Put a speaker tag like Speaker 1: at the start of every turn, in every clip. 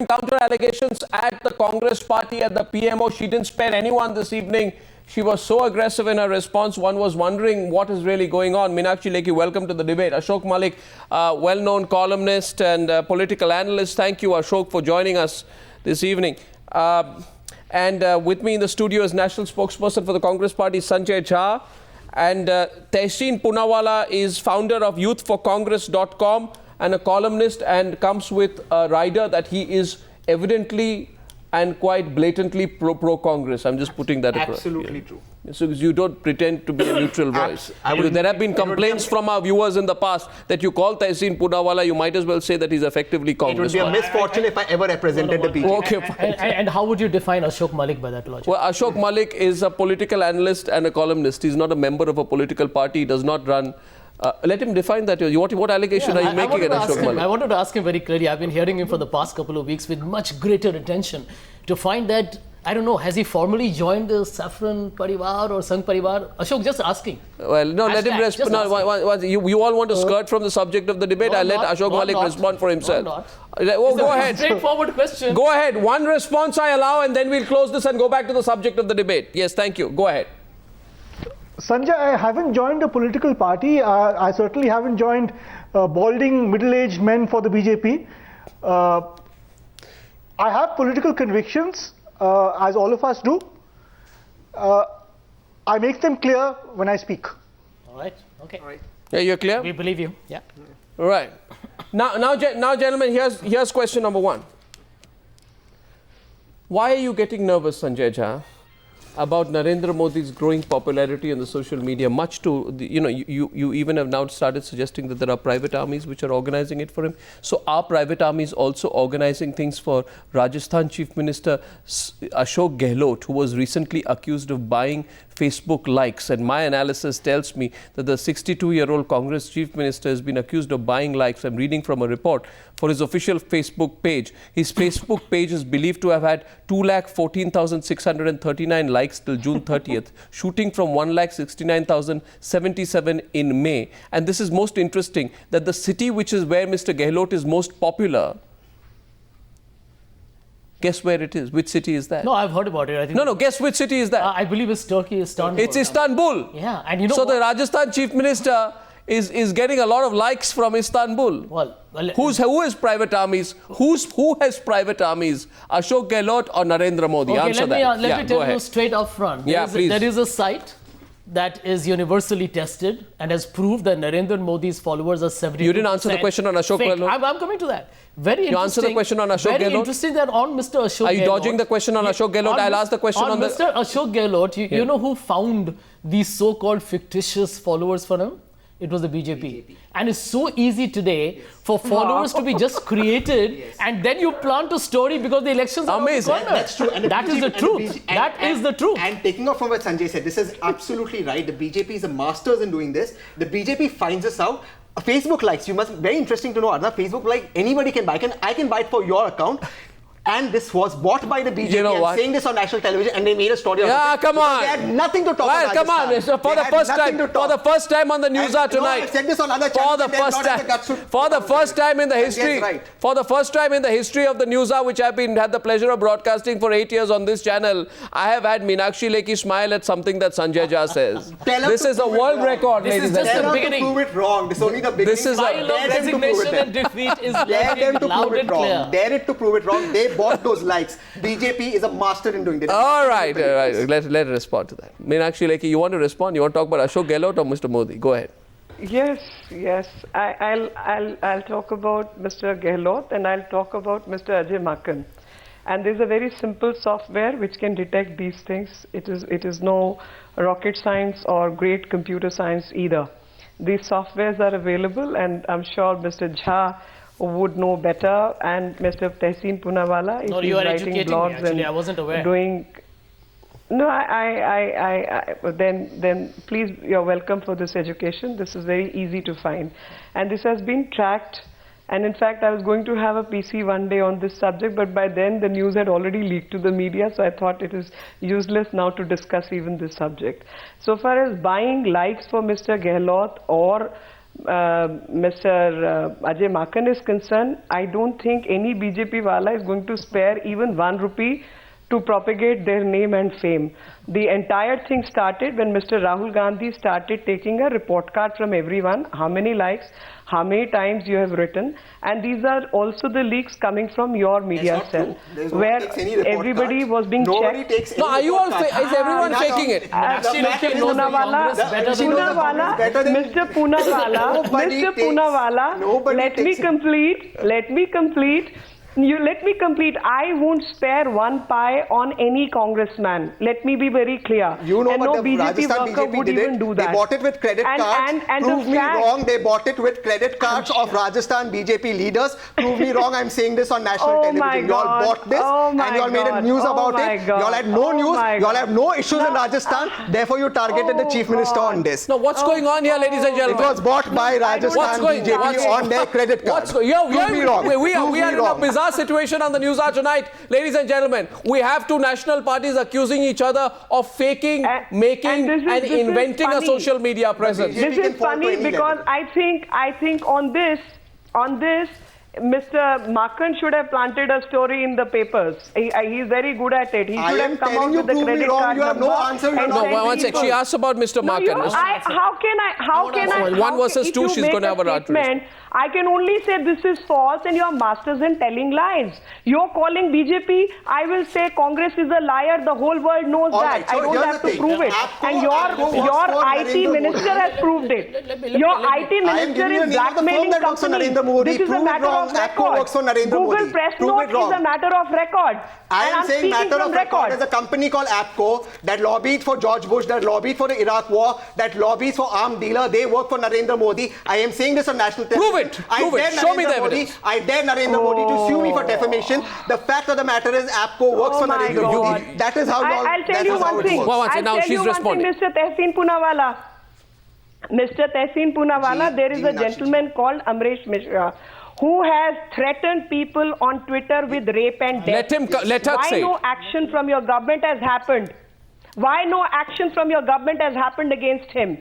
Speaker 1: counter allegations at the Congress party, at the PMO. She didn't spare anyone this evening. She was so aggressive in her response, one was wondering what is really going on. Meenakshi Lekhi, welcome to the debate. Ashok Malik, well-known columnist and political analyst. Thank you, Ashok, for joining us this evening. And with me in the studio is national spokesperson for the Congress party, Sanjay Jha. And Tehseen Poonawalla is founder of youthforcongress.com and a columnist, and comes with a rider that he is evidently and quite blatantly pro-Congress. I'm just putting that across.
Speaker 2: Absolutely true.
Speaker 1: So you don't pretend to be a neutral voice. There have been complaints from our viewers in the past that you call Tehseen Poonawalla, you might as well say that he's effectively Congress.
Speaker 2: It would be a misfortune if I ever represented the BJP.
Speaker 1: Okay, fine.
Speaker 3: And how would you define Ashok Malik by that logic?
Speaker 1: Well, Ashok Malik is a political analyst and a columnist. He's not a member of a political party. He does not run. Let him define that. What allegation are you making at Ashok Malik?
Speaker 3: I wanted to ask him very clearly. I've been hearing him for the past couple of weeks with much greater attention to find that, I don't know, has he formally joined the Saffron Parivar or Sangh Parivar? Ashok, just asking.
Speaker 1: Well, no, let him respond. No, you all want to skirt from the subject of the debate. I'll let Ashok Malik respond for himself. Go ahead.
Speaker 3: Straightforward question.
Speaker 1: Go ahead. One response I allow, and then we'll close this and go back to the subject of the debate. Yes, thank you. Go ahead.
Speaker 4: Sanjay, I haven't joined a political party. I certainly haven't joined balding middle-aged men for the BJP. I have political convictions, as all of us do. I make them clear when I speak.
Speaker 3: All right. Okay. All right.
Speaker 1: Yeah, you're clear?
Speaker 3: We believe you. Yeah.
Speaker 1: All right. Now, gentlemen, here's question number one. Why are you getting nervous, Sanjay Jha, about Narendra Modi's growing popularity on the social media? Much to, you even have now started suggesting that there are private armies which are organizing it for him. So are private armies also organizing things for Rajasthan Chief Minister Ashok Gehlot, who was recently accused of buying Facebook likes? And my analysis tells me that the 62-year-old Congress Chief Minister has been accused of buying likes. I'm reading from a report for his official Facebook page. His Facebook page is believed to have had 2,14,639 likes till June 30th, shooting from 1,69,077 in May. And this is most interesting, that the city which is where Mr. Gehlot is most popular, guess where it is? Which city is that?
Speaker 3: No, I've heard about it. I think
Speaker 1: no, guess which city is that?
Speaker 3: I believe it's Turkey, Istanbul.
Speaker 1: It's Istanbul.
Speaker 3: Yeah, and you know
Speaker 1: so the Rajasthan Chief Minister is getting a lot of likes from Istanbul.
Speaker 3: Well,
Speaker 1: who has private armies? Who has private armies? Ashok Gehlot or Narendra Modi?
Speaker 3: Okay,
Speaker 1: Answer
Speaker 3: let
Speaker 1: that.
Speaker 3: me tell you straight up front.
Speaker 1: Please.
Speaker 3: There is a site that is universally tested and has proved that Narendra Modi's followers are 70%.
Speaker 1: You didn't answer the question on Ashok Gehlot?
Speaker 3: I'm coming to that. Very interesting.
Speaker 1: You answer the question on Ashok Gehlot?
Speaker 3: Very interesting that on Mr. Ashok Gehlot.
Speaker 1: Are you dodging the question on Ashok Gehlot? I'll ask the question on
Speaker 3: Mr. Ashok Gehlot, you know who found these so-called fictitious followers for him? It was the BJP. And it's so easy today for followers to be just created and then you plant a story because the elections are
Speaker 1: amazing.
Speaker 3: on the corner.
Speaker 2: That's true. And
Speaker 3: that is the truth. That is the truth.
Speaker 2: And taking off from what Sanjay said, this is absolutely right. The BJP is the masters in doing this. The BJP finds us out. Facebook likes, you must, very interesting to know, Arna, Facebook like anybody can buy. I can buy it for your account. And this was bought by the BJP saying this on national television, and they made a story of it.
Speaker 1: Come on.
Speaker 2: They had nothing to talk about.
Speaker 1: Come on. For the first time on the Newshour tonight.
Speaker 2: I've said this on other channels.
Speaker 1: For the first time in the history. For the first time in the history of the Newshour, which I've had the pleasure of broadcasting for 8 years on this channel, I have had Meenakshi Lekhi smile at something that Sanjay Jha says. This is a world record, ladies and gentlemen.
Speaker 2: Tell them to prove it wrong. This is only the beginning.
Speaker 1: This is
Speaker 3: resignation and defeat is
Speaker 2: Dare them to prove it wrong. Dare it to prove it wrong. They bought those likes. BJP is a master in doing that.
Speaker 1: All right. Let it respond to that. Meenakshi Lekhi, you want to respond? You want to talk about Ashok Gehlot or Mr. Modi? Go ahead.
Speaker 5: Yes. I'll talk about Mr. Gehlot and I'll talk about Mr. Ajay Makkan. And there's a very simple software which can detect these things. It is no rocket science or great computer science either. These softwares are available, and I'm sure Mr. Jha would know better, and Mr. Tehseen Poonawalla is writing blogs
Speaker 3: and I wasn't aware.
Speaker 5: Doing. No, then please, you're welcome for this education. This is very easy to find, and this has been tracked. And in fact, I was going to have a PC one day on this subject, but by then the news had already leaked to the media, so I thought it is useless now to discuss even this subject. So far as buying likes for Mr. Gehlot or Mr. Ajay Makkan is concerned, I don't think any BJP wala is going to spare even 1 rupee to propagate their name and fame. The entire thing started when Mr. Rahul Gandhi started taking a report card from everyone, how many likes, how many times you have written, and these are also the leaks coming from your media cell, where everybody was being checked.
Speaker 1: No, are you all is everyone faking it?
Speaker 5: Mr. Poonawala, let me complete. I won't spare one pie on any congressman. Let me be very clear.
Speaker 2: You know,
Speaker 5: and
Speaker 2: but
Speaker 5: no
Speaker 2: the
Speaker 5: BJP
Speaker 2: Rajasthan
Speaker 5: worker
Speaker 2: BJP
Speaker 5: would
Speaker 2: did
Speaker 5: even
Speaker 2: it.
Speaker 5: do that.
Speaker 2: They bought it with credit cards. Prove me wrong. They bought it with credit cards of Rajasthan BJP leaders. Prove me wrong. I'm saying this on national television. You all bought this and you all made a news about it. You all had no news. You all have no issues in Rajasthan. Therefore, you targeted the chief minister on this.
Speaker 1: No, what's going on here, ladies and gentlemen?
Speaker 2: It was bought by Rajasthan BJP on their credit cards. Prove me wrong.
Speaker 1: We are in a bizarre situation on the Newshour tonight. Ladies and gentlemen, we have two national parties accusing each other of faking, making and inventing a social media presence.
Speaker 5: This is funny because I think on this, Mr. Makkan should have planted a story in the papers. He's very good at it. He should have come out with the credit card
Speaker 2: you have
Speaker 5: number.
Speaker 2: no answer.
Speaker 1: No, one sec. She asked about Mr. Makkan.
Speaker 5: How can I?
Speaker 1: 1 versus 2, she's going to have a right to respond.
Speaker 5: I can only say this is false and you're masters in telling lies. You're calling BJP. I will say Congress is a liar. The whole world knows that. I don't have to prove it. And your IT minister has proved it. Your IT minister is blackmailing companies. This is a matter of record. Google Press Note is a matter of record.
Speaker 2: I am saying matter of record. There's a company called APCO that lobbied for George Bush, that lobbied for the Iraq war, that lobbies for armed dealer. They work for Narendra Modi. I am saying this on national television.
Speaker 1: Prove it. Show me the evidence.
Speaker 2: I dare Narendra Modi to sue me for defamation. The fact of the matter is APCO works for Narendra Modi. That is how
Speaker 5: I'll tell you one thing.
Speaker 1: Now she's responding.
Speaker 5: Mr. Tehseen Poonawala. Mr. Tehseen Poonawala, there is a gentleman called Amresh Mishra who has threatened people on Twitter with rape and death.
Speaker 1: Let her say.
Speaker 5: Why no action from your government has happened? Why no action from your government has happened against him?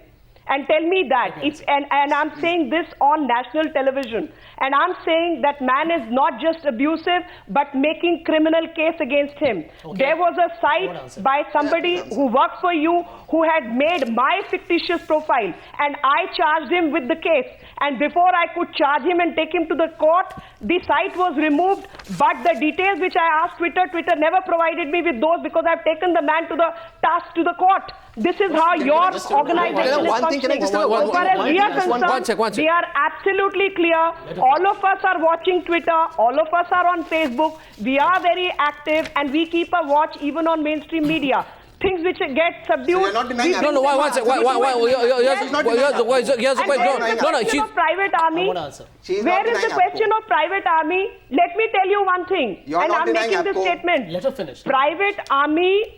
Speaker 5: And tell me that. And I'm saying this on national television. And I'm saying that man is not just abusive, but making criminal case against him. Okay. There was a site by somebody who worked for you who had made my fictitious profile. And I charged him with the case. And before I could charge him and take him to the court, the site was removed. But the details which I asked Twitter never provided me with those because I've taken the man to the task to the court. This is how your organization is functioning. As far as we are concerned, we are absolutely clear. All of us are watching Twitter. All of us are on Facebook. We are very active and we keep a watch even on mainstream media. Things which get subdued. So
Speaker 1: you're not denying that. No, one second. Here's the question.
Speaker 5: No, she's private army. Where is the question of private army? Let me tell you one thing. And I'm making this statement.
Speaker 3: Let her finish.
Speaker 5: Private army,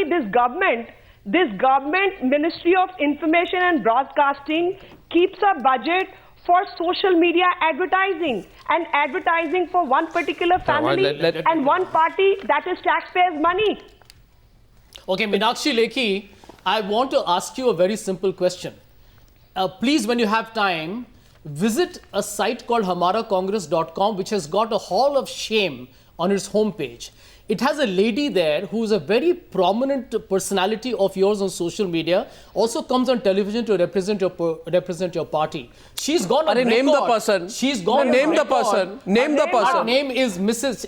Speaker 5: this government, Ministry of Information and Broadcasting keeps a budget for social media advertising and advertising for one particular family and one party, that is taxpayers' money.
Speaker 3: Okay, Meenakshi Lekhi, I want to ask you a very simple question. Please, when you have time, visit a site called hamaracongress.com, which has got a hall of shame on its homepage. It has a lady there who is a very prominent personality of yours on social media, also comes on television to represent your party. She's gone on record.
Speaker 1: Name the person.
Speaker 3: She's gone
Speaker 1: Name the person. Name the person.
Speaker 3: Her name is Mrs.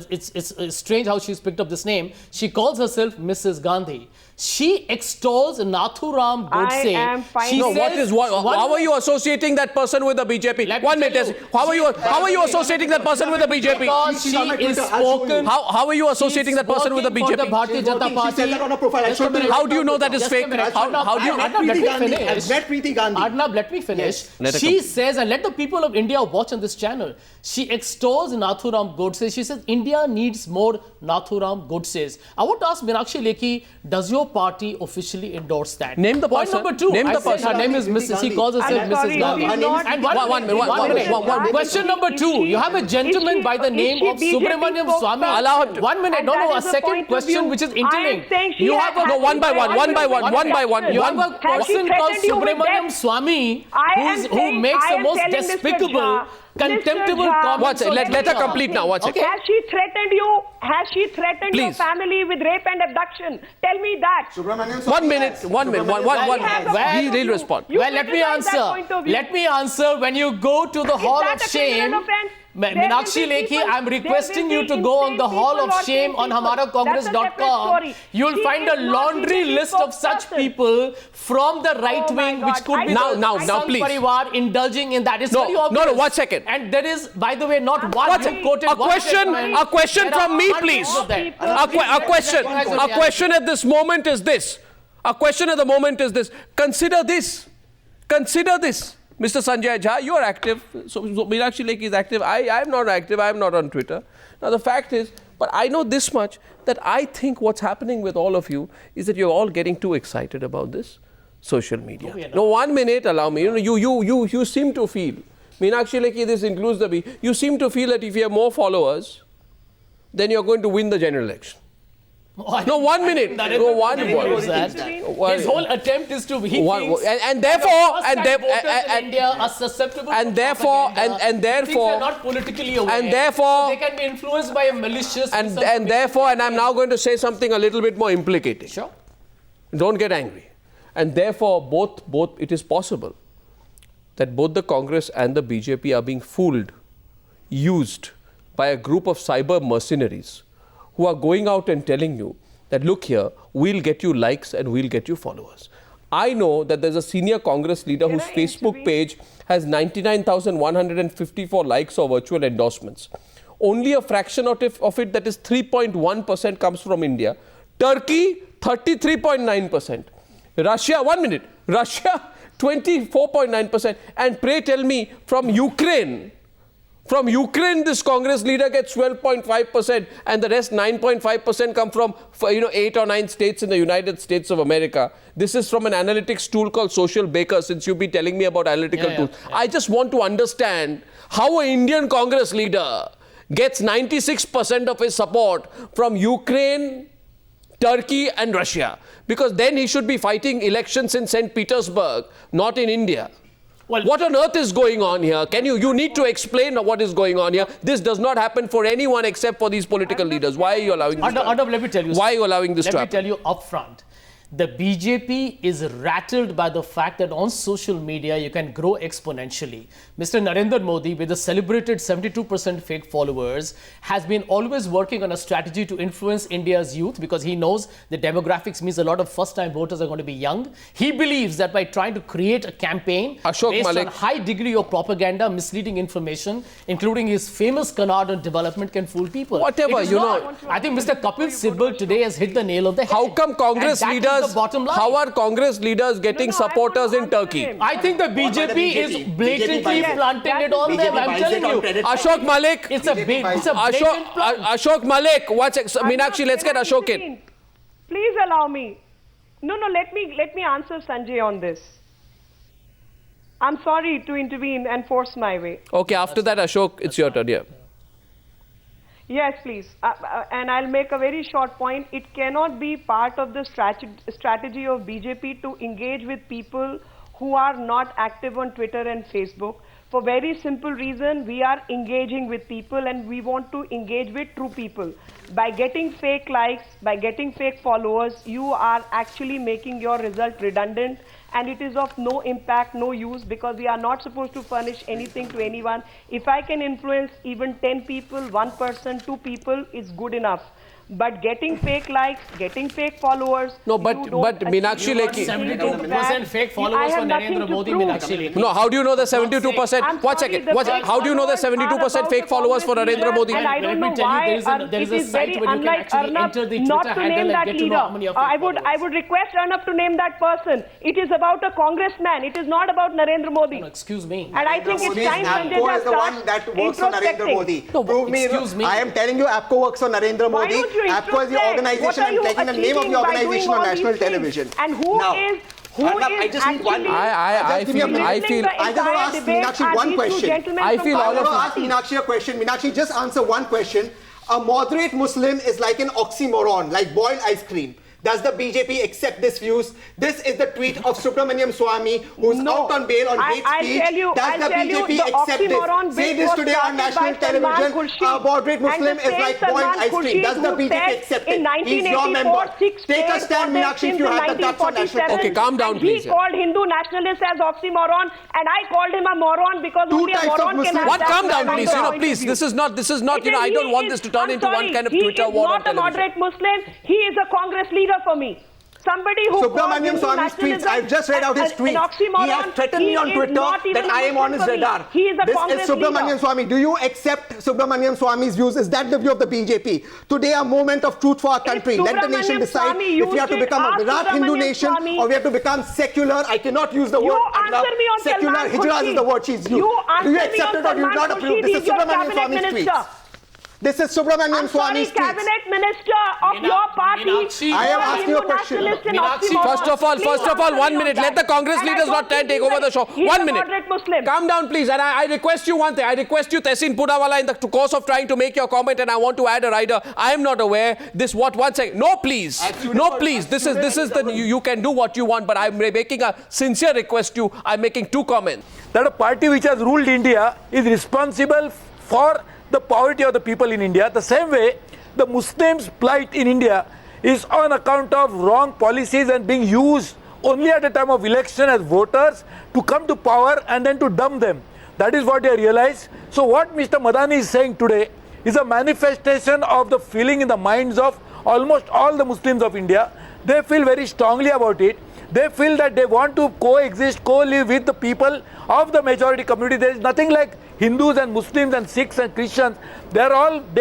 Speaker 3: It's strange how she's picked up this name. She calls herself Mrs. Gandhi. She extols Nathuram Godse.
Speaker 5: I am finding...
Speaker 1: How are you associating that person with the BJP? 1 minute. How are you associating that person with the BJP?
Speaker 3: Because she is spoken...
Speaker 1: How are you associating that person with the BJP?
Speaker 3: For the Bharatiya Janata Party.
Speaker 1: How do you know that is fake? How do you...
Speaker 3: Arnab, let me finish. She says, and let the people of India watch on this channel, she extols Nathuram Godse. She says, India needs more Nathuram Godses. I want to ask Meenakshi Lekhi, does your party officially endorse that?
Speaker 1: Name the
Speaker 3: Point
Speaker 1: person.
Speaker 3: number 2.
Speaker 1: Name the person.
Speaker 3: Her name is Mrs. She calls herself Mrs. Gandhi. And one minute. Question number 2. You have a gentleman by the name of Subramaniam Swamy.
Speaker 1: Allow him want.
Speaker 3: 1 minute.
Speaker 5: And
Speaker 3: No,
Speaker 5: that
Speaker 3: no. A
Speaker 5: is the
Speaker 3: second
Speaker 5: point of
Speaker 3: question
Speaker 5: view.
Speaker 3: which is
Speaker 5: I am
Speaker 3: interlinked.
Speaker 5: saying she
Speaker 3: You
Speaker 5: has
Speaker 3: have a
Speaker 5: had
Speaker 1: No, one by one, one by one, one by one.
Speaker 3: You have a
Speaker 5: Has she
Speaker 3: person called
Speaker 5: threatened you with
Speaker 3: Subramaniam
Speaker 5: death?
Speaker 3: Swamy
Speaker 5: I am
Speaker 3: who
Speaker 5: saying-
Speaker 3: makes
Speaker 5: I
Speaker 3: the
Speaker 5: am
Speaker 3: most
Speaker 5: telling Mr.
Speaker 3: despicable,
Speaker 5: Jha,
Speaker 3: contemptible
Speaker 5: Mr. Jha,
Speaker 3: comments.
Speaker 1: What's it?
Speaker 3: on
Speaker 1: Let her
Speaker 3: Twitter.
Speaker 1: complete now. What's it?
Speaker 3: Okay.
Speaker 5: Has she threatened you? Has she threatened your
Speaker 1: Please.
Speaker 5: family with rape and abduction? Tell me that.
Speaker 2: Subramaniam
Speaker 1: 1 minute, 1 minute, one. He'll respond.
Speaker 5: You
Speaker 3: Well, let me
Speaker 5: criticize that
Speaker 3: answer.
Speaker 5: point of view.
Speaker 3: Let me answer. When you go to the Hall
Speaker 5: that
Speaker 3: of
Speaker 5: a criminal
Speaker 3: Shame,
Speaker 5: offense? There will
Speaker 3: Meenakshi
Speaker 5: be
Speaker 3: Lekhi,
Speaker 5: people-
Speaker 3: I'm requesting
Speaker 5: there
Speaker 3: you
Speaker 5: will
Speaker 3: to
Speaker 5: be
Speaker 3: go on the
Speaker 5: insane
Speaker 3: Hall
Speaker 5: people
Speaker 3: of
Speaker 5: or
Speaker 3: Shame
Speaker 5: sane
Speaker 3: on
Speaker 5: people. That's a separate
Speaker 3: hamaracongress.com.
Speaker 5: story.
Speaker 3: You'll
Speaker 5: She
Speaker 3: find
Speaker 5: is
Speaker 3: a
Speaker 5: not
Speaker 3: laundry
Speaker 5: BJP
Speaker 3: list of such
Speaker 5: spokesperson.
Speaker 3: people from the right
Speaker 5: Oh my
Speaker 3: wing, which
Speaker 5: God.
Speaker 3: could be
Speaker 5: I-
Speaker 3: the
Speaker 1: Now,
Speaker 3: Sangh
Speaker 1: please.
Speaker 3: Parivar indulging in that. It's
Speaker 1: No,
Speaker 3: very
Speaker 1: no,
Speaker 3: obvious.
Speaker 1: no, 1 second.
Speaker 3: And there is, by the way, not one
Speaker 1: What's
Speaker 3: you quoted.
Speaker 1: a
Speaker 3: one
Speaker 1: question?
Speaker 3: statement.
Speaker 1: A question
Speaker 3: There are
Speaker 1: from me,
Speaker 3: hundreds
Speaker 1: please.
Speaker 3: of them.
Speaker 1: A question. A question at this moment is this. A question at the moment is this. Consider this. Consider this. Mr. Sanjay Jha, you are active. So Meenakshi Lekhi is active. I am not active. I am not on Twitter. Now the fact is, but I know this much, that I think what's happening with all of you is that you're all getting too excited about this social media. No, 1 minute, allow me. You seem to feel, Meenakshi Lekhi, this includes the B, you seem to feel that if you have more followers, then you're going to win the general election. No, 1 minute. No, one word.
Speaker 3: His whole attempt is to
Speaker 1: And therefore,
Speaker 3: India are susceptible
Speaker 1: and
Speaker 3: to
Speaker 1: therefore,
Speaker 3: propaganda.
Speaker 1: and
Speaker 3: He thinks
Speaker 1: therefore,
Speaker 3: they're not politically aware.
Speaker 1: and therefore-
Speaker 3: so they can be influenced by a malicious
Speaker 1: and therefore, and I'm now going to say something a little bit more implicating.
Speaker 3: Sure.
Speaker 1: Don't get angry. And therefore, both it is possible that both the Congress and the BJP are being fooled, used by a group of cyber mercenaries who are going out and telling you that, look here, we'll get you likes and we'll get you followers. I know that there's a senior Congress leader whose Facebook page has 99,154 likes or virtual endorsements. Only a fraction of it, that is 3.1%, comes from India. Turkey, 33.9%. Russia, 1 minute, Russia, 24.9%. And pray tell me, from Ukraine, this Congress leader gets 12.5%, and the rest 9.5% come from 8 or 9 states in the United States of America. This is from an analytics tool called Social Baker, since you've been telling me about analytical tools. I just want to understand how an Indian Congress leader gets 96% of his support from Ukraine, Turkey and Russia. Because then he should be fighting elections in St. Petersburg, not in India.
Speaker 3: Well,
Speaker 1: what on earth is going on here? You need to explain what is going on here. This does not happen for anyone except for these political leaders. Why are you allowing this to happen?
Speaker 3: Let me tell you.
Speaker 1: Why are you allowing this to happen?
Speaker 3: Let me tell you upfront. The BJP is rattled by the fact that on social media you can grow exponentially. Mr. Narendra Modi, with the celebrated 72% fake followers, has been always working on a strategy to influence India's youth, because he knows the demographics means a lot of first-time voters are going to be young. He believes that by trying to create a campaign based on high degree of propaganda, misleading information, including his famous canard on development, can fool people.
Speaker 1: Whatever,
Speaker 3: I think Mr. Kapil Sibal today has hit the nail on the head.
Speaker 1: How come Congress leaders, how are Congress leaders getting supporters in Turkey?
Speaker 3: I think the BJP is blatantly planting it on them. I'm telling you.
Speaker 1: Ashok Malik.
Speaker 3: It's a blatant plant.
Speaker 1: Ashok Malik. Meenakshi, let's get Ashok in.
Speaker 5: Please allow me. No, let me answer Sanjay on this. I'm sorry to intervene and force my way.
Speaker 1: Okay, after that, Ashok, it's your turn. Yeah.
Speaker 5: Yes, please. And I'll make a very short point. It cannot be part of the strategy of BJP to engage with people who are not active on Twitter and Facebook. For very simple reason, we are engaging with people and we want to engage with true people. By getting fake likes, by getting fake followers, you are actually making your result redundant, and it is of no impact, no use, because we are not supposed to furnish anything to anyone. If I can influence even 10 people, 1 person, 2 people, is good enough. But getting fake likes, getting fake followers.
Speaker 1: No, but Meenakshi Lekhi.
Speaker 3: 72% fake followers for Narendra Modi, Meenakshi Lekhi.
Speaker 1: No, how do you know the 72%? One second. How do you know the 72% fake followers for Narendra Modi?
Speaker 5: And I don't know why it is very unlike Arnab not to name that leader. I would request Arnab to name that person. It is about a congressman. It is not about Narendra Modi.
Speaker 3: No, excuse me.
Speaker 5: And I think it's time Sanjay
Speaker 2: APCO is the one that works for Narendra Modi.
Speaker 3: No,
Speaker 2: Prove me.
Speaker 3: excuse me.
Speaker 2: I am telling you, APCO works for Narendra Modi. APCO is the organization. I'm taking the name of the organization on national television.
Speaker 5: And who is
Speaker 2: I just need one.
Speaker 1: I feel.
Speaker 2: I just want to ask Meenakshi one question.
Speaker 1: I feel all of
Speaker 2: ask Meenakshi a question. Meenakshi, just answer one question. A moderate Muslim is like an oxymoron, like boiled ice cream. Does the BJP accept this views? This is the tweet of Subramaniam Swamy, who's out on bail on hate speech. Does the BJP accept this? Say this today on national television. A moderate Muslim is like boiled ice cream. Does the BJP accept it? He's your member. Take a stand, Meenakshi, if you have the guts on national television.
Speaker 1: Okay, calm down, please.
Speaker 6: He called Hindu nationalists as oxymoron, and I called him a moron because only a moron can have
Speaker 1: What?
Speaker 6: that
Speaker 1: Calm down,
Speaker 6: kind
Speaker 1: please.
Speaker 6: of
Speaker 1: Please, this is not, I don't want this to turn into one kind of
Speaker 6: he
Speaker 1: Twitter
Speaker 6: is
Speaker 1: war on
Speaker 6: not a
Speaker 1: television.
Speaker 6: moderate Muslim. He is a Congress leader for me. Somebody who
Speaker 2: Subramaniam Swamy's tweets, I've just read out his tweet. He has threatened me on Twitter that I am on his radar.
Speaker 6: He is a
Speaker 2: this
Speaker 6: Congress
Speaker 2: is Subramaniam
Speaker 6: leader.
Speaker 2: Swamy. Do you accept Subramaniam Swamy's views? Is that the view of the BJP? Today, a moment of truth for our country. Let the nation decide if we have to become a Virat Hindu nation or we have to become secular. I cannot use the word secular. Hijraz is the word she's used. Do you accept it or do you not approve? This is Subramaniam Swamy's tweet. This is Subramaniam Swamy's tweets.
Speaker 6: Cabinet minister of your party.
Speaker 2: I am asking you a question.
Speaker 1: First of all, 1 minute. Let the Congress leaders not take over the show. 1 minute. Calm down, please. And I request you one thing. I request you, Tehseen Pudawala, in the course of trying to make your comment, and I want to add a rider. I am not aware. This what? 1 second. No, please. No, please. This is the. You can do what you want, but I'm making a sincere request to you. I'm making 2 comments.
Speaker 7: That a party which has ruled India is responsible for the poverty of the people in India. The same way, the Muslims' plight in India is on account of wrong policies and being used only at the time of election as voters to come to power and then to dump them. That is what they realize. So what Mr. Madani is saying today is a manifestation of the feeling in the minds of almost all the Muslims of India. They feel very strongly about it. They feel that they want to coexist, co-live with the people of the majority community. There is nothing like Hindus and Muslims and Sikhs and Christians. They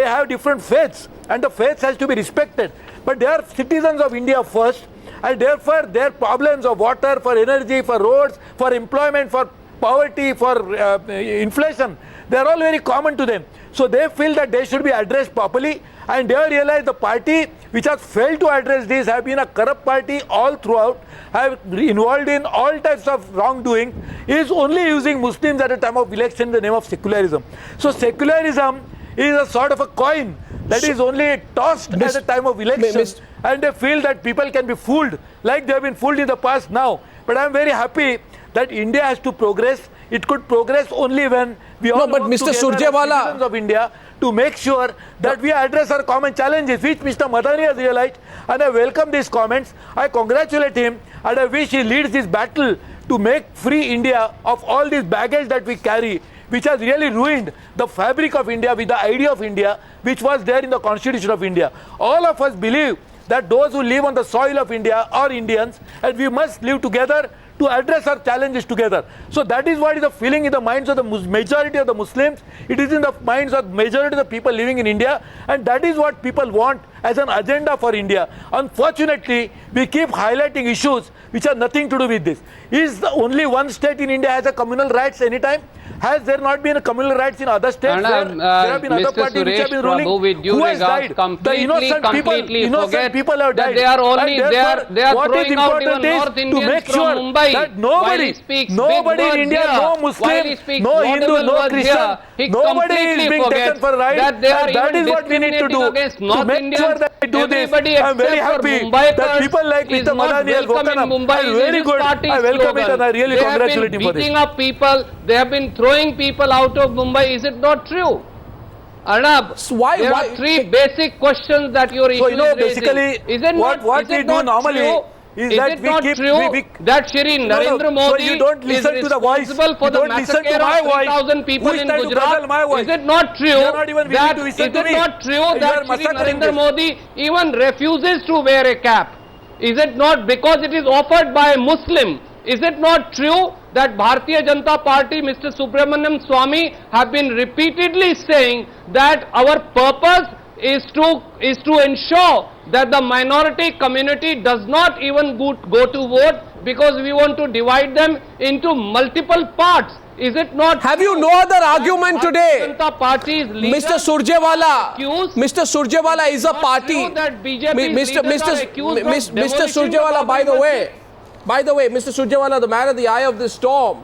Speaker 7: have different faiths, and the faith has to be respected. But they are citizens of India first, and therefore their problems of water, for energy, for roads, for employment, for poverty, for inflation, they are all very common to them. So they feel that they should be addressed properly, and they realize the party which has failed to address this have been a corrupt party all throughout, have involved in all types of wrongdoing, is only using Muslims at a time of election in the name of secularism. So secularism is a sort of a coin that is only tossed at the time of election, and they feel that people can be fooled like they have been fooled in the past now. But I am very happy that India has to progress. It could progress only when we all work
Speaker 1: Mr.
Speaker 7: together as
Speaker 1: Surjewala,
Speaker 7: citizens of India to make sure that we address our common challenges, which Mr. Madani has realized, and I welcome these comments. I congratulate him, and I wish he leads this battle to make free India of all this baggage that we carry, which has really ruined the fabric of India with the idea of India, which was there in the Constitution of India. All of us believe that those who live on the soil of India are Indians, and we must live together to address our challenges together. So that is what is the feeling in the minds of the majority of the Muslims. It is in the minds of majority of the people living in India, and that is what people want as an agenda for India. Unfortunately, we keep highlighting issues which have nothing to do with this. Is the only one state in India has a communal rights anytime? Has there not been a communal rights in other states? There have been other parties which have been ruling. Who has died? The innocent people have died.
Speaker 8: They are only they are throwing out even North
Speaker 7: to
Speaker 8: Indians
Speaker 7: make
Speaker 8: from
Speaker 7: sure
Speaker 8: Mumbai.
Speaker 7: that nobody in India, no Muslim, no Hindu, no Christian, nobody is being taken for a ride. That is what we need to do to make sure that we do this. I am very happy that people like Mr. Madani have woken up. I'm very good. I welcome it and I really congratulate him for this.
Speaker 8: They have been beating up people. They have been throwing people out of Mumbai. Is it not true? Arnab, there are 3 basic questions that your issue is
Speaker 7: basically,
Speaker 8: is it
Speaker 7: what we do normally is that we keep
Speaker 8: that Shri Narendra Modi
Speaker 7: so you don't listen
Speaker 8: is
Speaker 7: to the voice.
Speaker 8: responsible for the massacre of 3,000 people in Gujarat? Is it not true that Shri Narendra Modi even refuses to wear a cap? Is it not because it is offered by a Muslim? Is it not true that Bharatiya Janata Party, Mr. Subramaniam Swamy, have been repeatedly saying that our purpose is to ensure that the minority community does not even go to vote because we want to divide them into multiple parts? Is it not?
Speaker 1: Have you no other argument today?
Speaker 8: Janata Party's
Speaker 1: Mr. Surjewala is a party. Mr. Surjewala, by the way, Mr. Surjewala, the man at the eye of the storm,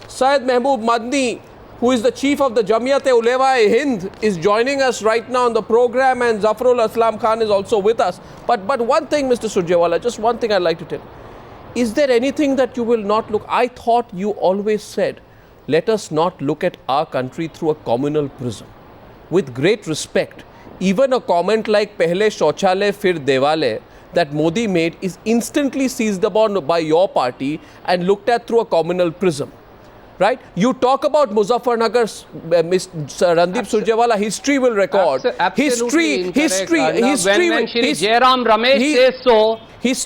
Speaker 1: Syed Mehboob Madni, who is the chief of the Jamiyat-e-Ulema-e-Hind, is joining us right now on the program, and Zafrul Islam Khan is also with us. But one thing, Mr. Surjewala, just one thing I'd like to tell. Is there anything that you will not look? I thought you always said, let us not look at our country through a communal prism. With great respect, even a comment like "Pehle Shauchale Fir Devale" that Modi made is instantly seized upon by your party and looked at through a communal prism. Right? You talk about Muzaffarnagar, Mr. Randeep Surjewala, history will record. History.
Speaker 8: When Jairam Ramesh says so,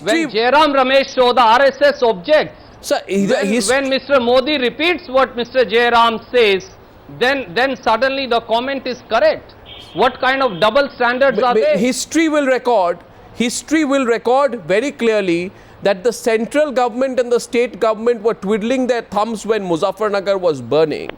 Speaker 8: when Jairam Ramesh so, the RSS objects.
Speaker 1: Sir,
Speaker 8: when Mr. Modi repeats what Mr. Jairam says, then suddenly the comment is correct. What kind of double standards are they?
Speaker 1: History will record very clearly that the central government and the state government were twiddling their thumbs when Muzaffarnagar was burning.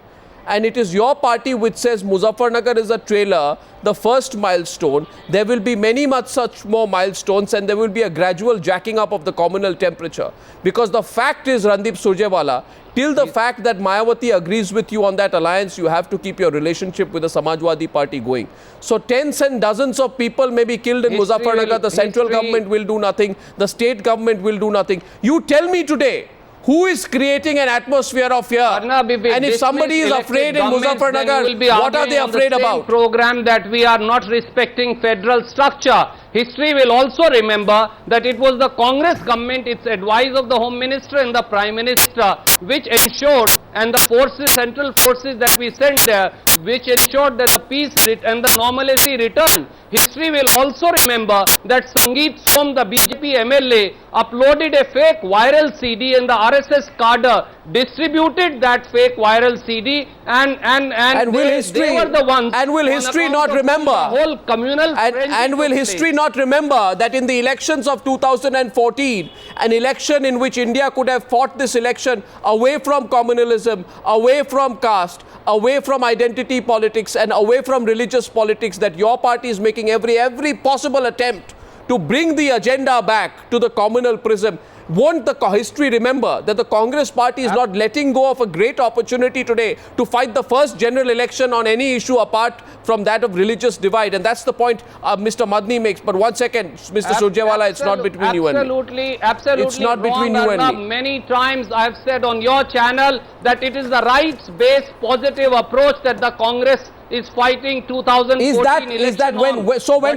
Speaker 1: And it is your party which says Muzaffarnagar is a trailer, the first milestone. There will be many much such more milestones, and there will be a gradual jacking up of the communal temperature. Because the fact is, Randeep Surjewala, till the fact that Mayawati agrees with you on that alliance, you have to keep your relationship with the Samajwadi Party going. So tens and dozens of people may be killed in Muzaffarnagar. The central government will do nothing. The state government will do nothing. You tell me today, who is creating an atmosphere of fear? And if somebody is afraid in Muzaffarnagar, what are they afraid about?
Speaker 8: Program that we are not respecting federal structure. History will also remember that it was the Congress government, its advice of the Home Minister and the Prime Minister, which ensured, and the forces, central forces that we sent there, which ensured that the peace and the normalcy returned. History will also remember that Sangeet Som, the BJP MLA, uploaded a fake viral CD, and the RSS cadre distributed that fake viral CD, and they were the ones.
Speaker 1: And will history not remember?
Speaker 8: The whole communal.
Speaker 1: And will history not remember that in the elections of 2014, an election in which India could have fought this election away from communalism, away from caste, away from identity politics, and away from religious politics, that your party is making every possible attempt to bring the agenda back to the communal prism? Won't the history remember that the Congress party is not letting go of a great opportunity today to fight the first general election on any issue apart from that of religious divide? And that's the point Mr. Madni makes. But one second, Mr. Surjewala, it's not between you and me.
Speaker 8: Absolutely.
Speaker 1: It's not between you and me.
Speaker 8: Many times I have said on your channel that it is the rights-based positive approach that the Congress is fighting 2014
Speaker 1: is that when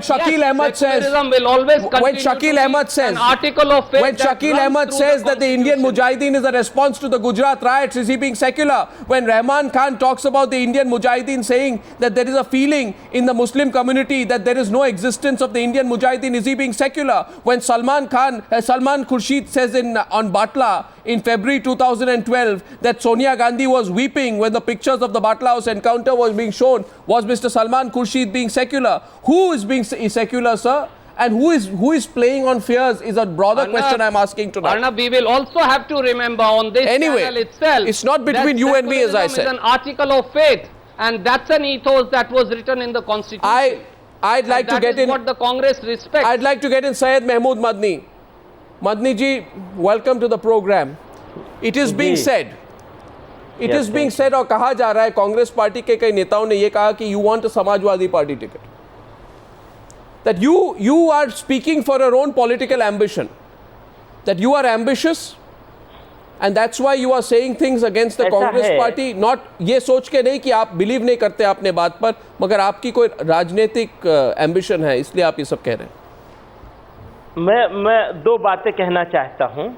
Speaker 1: Shakil Ahmed says,
Speaker 8: will always
Speaker 1: when Shakil Ahmed says,
Speaker 8: an article of faith,
Speaker 1: when Shakil Ahmed says that the Indian Mujahideen is a response to the Gujarat riots, is he being secular? When Rahman Khan talks about the Indian Mujahideen saying that there is a feeling in the Muslim community that there is no existence of the Indian Mujahideen, is he being secular? When Salman Khurshid says on Batla in February 2012 that Sonia Gandhi was weeping when the pictures of the Batla House encounter was being shown, was Mr. Salman Khurshid being secular? Who is being secular, sir? And who is playing on fears is a broader question I'm asking tonight.
Speaker 8: Arnab, we will also have to remember on this channel itself.
Speaker 1: It's not between you and me, as I said.
Speaker 8: It's an article of faith, and that's an ethos that was written in the Constitution.
Speaker 1: I'd like to get in.
Speaker 8: What the Congress respects.
Speaker 1: I'd like to get in Syed Mahmood Madni. Madni ji, welcome to the program. It is being said. It is being said और कहा जा रहा है Congress party के कई नेताओं ने ये कहा कि you want a Samajwadi party ticket. That you are speaking for your own political ambition. That you are ambitious and that's why you are saying things against the Congress party. Not ये सोच के नहीं कि आप believe नहीं करते अपने बात पर, मगर आपकी कोई राजनीतिक ambition है, इसलिए आप ये सब कह रहे हैं.
Speaker 9: मैं दो बातें कहना चाहता हूं.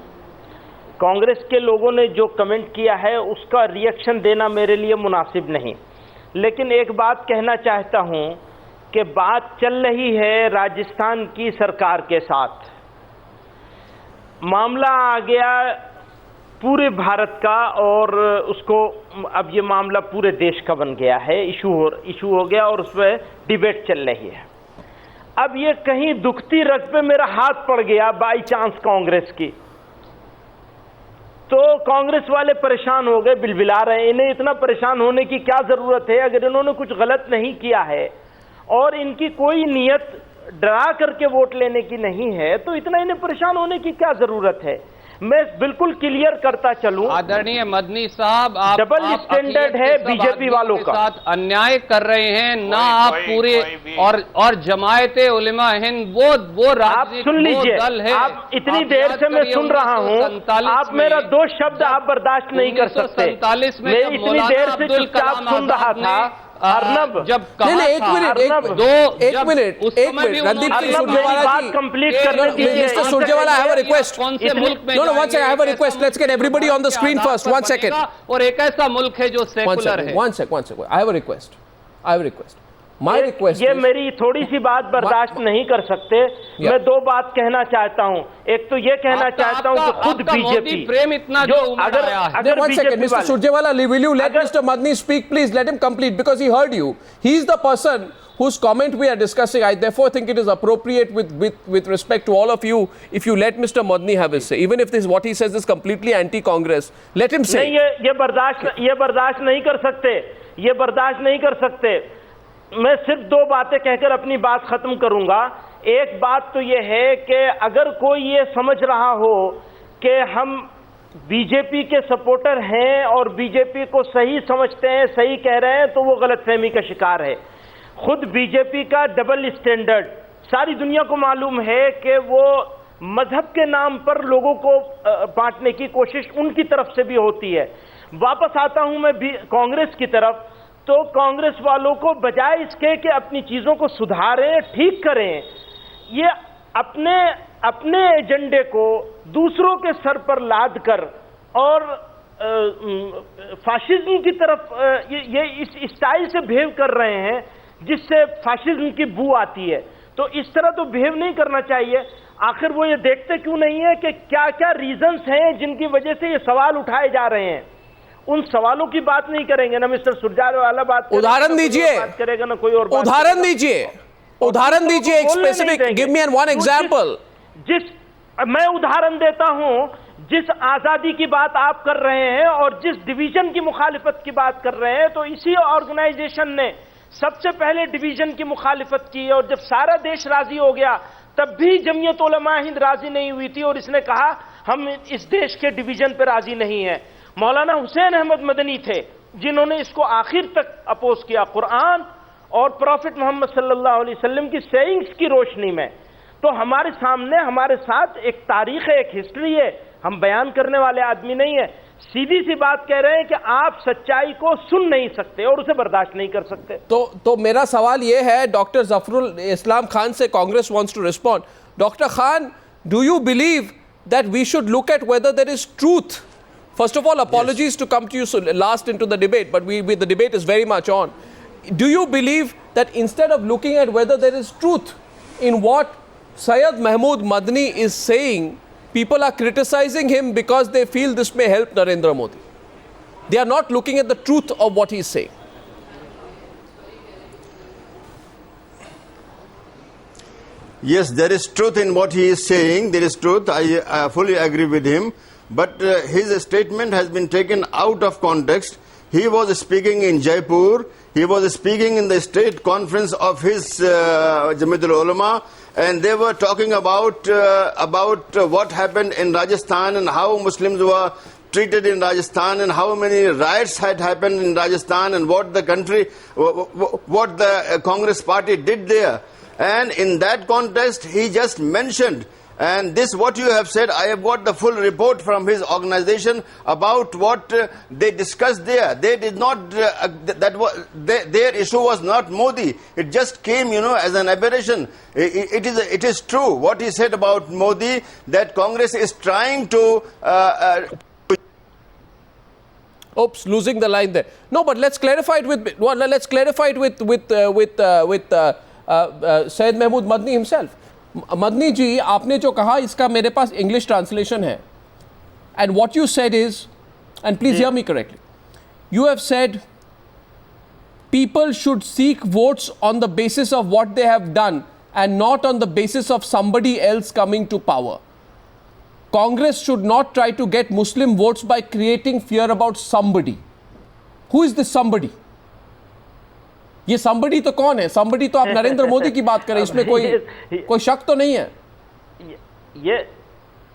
Speaker 9: कांग्रेस के लोगों ने जो कमेंट किया है उसका रिएक्शन देना मेरे लिए मुनासिब नहीं, लेकिन एक बात कहना चाहता हूं कि बात चल रही है राजस्थान की सरकार के साथ. मामला आ गया पूरे भारत का और उसको अब ये मामला पूरे देश का बन गया है, इशू हो गया और उस पर डिबेट चल रही है. अब ये कहीं दुखती रग पे मेरा हाथ पड़ गया बाई चांस कांग्रेस की, तो कांग्रेस वाले परेशान हो गए, बिलबिला रहे. इन्हें इतना परेशान होने की क्या जरूरत है? अगर इन्होंने कुछ गलत नहीं किया है और इनकी कोई नीयत डरा करके वोट लेने की नहीं है तो इतना इन्हें परेशान होने की क्या जरूरत है? मैं बिल्कुल क्लियर करता चलूं,
Speaker 8: आदरणीय मदनी साहब, आप
Speaker 9: डबल स्टैंडर्ड है बीजेपी वालों का,
Speaker 8: साथ अन्याय कर रहे हैं ना। आप पूरे और जमायते उलेमा हिंद वो
Speaker 9: आप सुन लीजिए, आप इतनी देर से मैं सुन रहा हूं, आप मेरा 2 शब्द आप बर्दाश्त नहीं कर सकते। मैं इतनी देर से चुपचाप सुन रहा था। अर्नब,
Speaker 8: जब
Speaker 1: एक मिनट रणदीप सिंह सुरजेवाला जी,
Speaker 9: कंप्लीट करने दीजिए।
Speaker 1: Mr. Surjewala, I have a request.
Speaker 8: कौन से मुल्क में
Speaker 1: No, one second, I have a request. Let's get everybody on the screen first. 1 second.
Speaker 8: और एक ऐसा मुल्क है जो सेकुलर है।
Speaker 1: One second. I have a request. My request
Speaker 9: ये
Speaker 1: is,
Speaker 9: मेरी थोड़ी सी बात बर्दाश्त नहीं कर सकते। मैं 2 बात कहना चाहता हूं। एक तो ये कहना चाहता हूं कि खुद बीजेपी
Speaker 8: प्रेम इतना जो
Speaker 9: अगर
Speaker 1: one second, Mr. Surjewala, will you let Mr. Madni speak, please? Let him complete because he heard you. He is the person whose comment we are discussing. I therefore think it is appropriate with respect to all of you if you let Mr. Madni have his say. Even if this what he says is completely anti-Congress, let him say.
Speaker 9: नहीं, ये बर्दाश्त नहीं कर सकते। ये बर्दाश्त नहीं कर सकते। मैं सिर्फ 2 बातें कहकर अपनी बात खत्म करूंगा। एक बात तो ये है कि अगर कोई ये समझ रहा हो कि हम बीजेपी के सपोर्टर हैं और बीजेपी को सही समझते हैं, सही कह रहे हैं, तो वो गलतफहमी का शिकार है। खुद बीजेपी का डबल स्टैंडर्ड सारी दुनिया को मालूम है कि वो मजहब के नाम पर लोगों को बांटने की कोशिश उनकी तरफ से भी होती है। वापस आता हूं मैं कांग्रेस की तरफ, तो कांग्रेस वालों को बजाय इसके कि अपनी चीजों को सुधारें, ठीक करें, ये अपने एजेंडे को दूसरों के सर पर लाद कर और फाशिज्म की तरफ ये इस स्टाइल से बिहेव कर रहे हैं जिससे फाशिज्म की बू आती है। तो इस तरह तो बिहेव नहीं करना चाहिए। आखिर वो ये देखते क्यों नहीं है कि क्या क्या रीजंस हैं जिनकी वजह से ये सवाल उठाए जा रहे हैं। उन सवालों की बात नहीं करेंगे ना मिस्टर सुरजेवाला, बात
Speaker 1: उदाहरण दीजिए,
Speaker 9: बात करेगा ना कोई और,
Speaker 1: उदाहरण दीजिए एक specific, give me one example.
Speaker 9: मैं उदाहरण देता हूं, जिस आजादी की बात आप कर रहे हैं और जिस डिवीजन की मुखालिफत की बात कर रहे हैं, तो इसी ऑर्गेनाइजेशन ने सबसे पहले डिवीजन की मुखालिफत की और जब सारा देश राजी हो गया तब भी जमीयत उलमा हिंद राजी नहीं हुई थी और इसने कहा हम इस देश के डिवीजन पर राजी नहीं है। मौलाना हुसैन अहमद मदनी थे जिन्होंने इसको आखिर तक अपोज किया, कुरान और प्रॉफिट मोहम्मद सल्लल्लाहु अलैहि वसल्लम की सेइंग्स की रोशनी में। तो हमारे सामने, हमारे साथ एक तारीख है, एक हिस्ट्री है, हम बयान करने वाले आदमी नहीं है। सीधी सी बात कह रहे हैं कि आप सच्चाई को सुन नहीं सकते और उसे बर्दाश्त नहीं कर सकते।
Speaker 1: तो मेरा सवाल यह है, डॉक्टर जफरुल इस्लाम खान से Congress wants to respond. Doctor Khan, do you believe that we should look at whether there is truth? First of all, apologies to come to you so last into the debate, but the debate is very much on. Do you believe that instead of looking at whether there is truth in what Syed Mahmood Madni is saying, people are criticizing him because they feel this may help Narendra Modi? They are not looking at the truth of what he is saying.
Speaker 10: Yes, there is truth in what he is saying. There is truth. I fully agree with him. But his statement has been taken out of context. He was speaking in Jaipur. He was speaking in the state conference of his Jamiatul Ulama, and they were talking about what happened in Rajasthan and how Muslims were treated in Rajasthan and how many riots had happened in Rajasthan and what the Congress party did there. And in that context, he just mentioned. And this, what you have said, I have got the full report from his organization about what they discussed there. They did not, their issue was not Modi. It just came, as an aberration. It is true what he said about Modi, that Congress is trying to...
Speaker 1: Oops, losing the line there. No, but let's clarify it with Syed Mahmood Madni himself. Madni ji, आपने जो कहा इसका मेरे पास English translation है, and what you said is, and please hear me correctly, you have said people should seek votes on the basis of what they have done and not on the basis of somebody else coming to power. Congress should not try to get Muslim votes by creating fear about somebody. Who is this somebody? ये somebody तो कौन है? Somebody तो आप नरेंद्र मोदी की बात करें, इसमें कोई शक तो नहीं है.